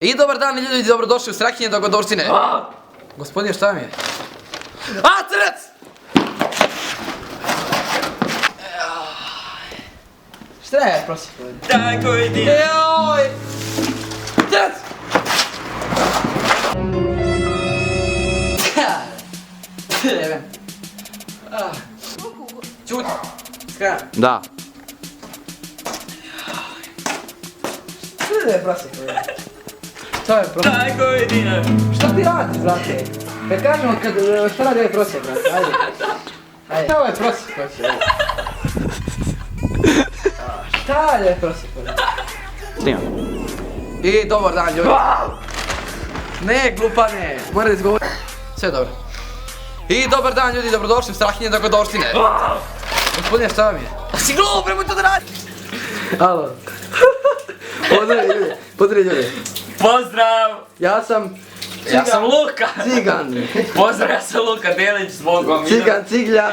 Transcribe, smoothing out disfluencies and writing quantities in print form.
I dobar dan ljudi, dobrodošli u Strahinje dogodovštine. Gospodine, šta mi je? Crnac! Šta je, prosim? Tako idi! Joj! Crnac! Jebem. Čuti. Skram. Da. Šta je, prosim? Šta je, prosim? Tako idi! Šta ti radiš, brate? Kad kažemo šta radi ovaj prosjek, brate, ajde. Ajde. Šta ovaj prosjek hoće, ajde. Šta je ovaj prosjek, brate? Snimam. I dobar dan, ljudi. Ne, glupane, mora da izgovori. Sve dobro. I dobar dan, ljudi, dobrodošli u Strahinje dogodovštine. Gospodine, šta vam je? Si glup, nemoj to da radiš! Alo. Pozdrav ljudi. Pozdrav! Ja sam Ja sam Luka! Cigan. Pozdrav, ja sam Luka Delić s Bogom. Cigan, Ciglja.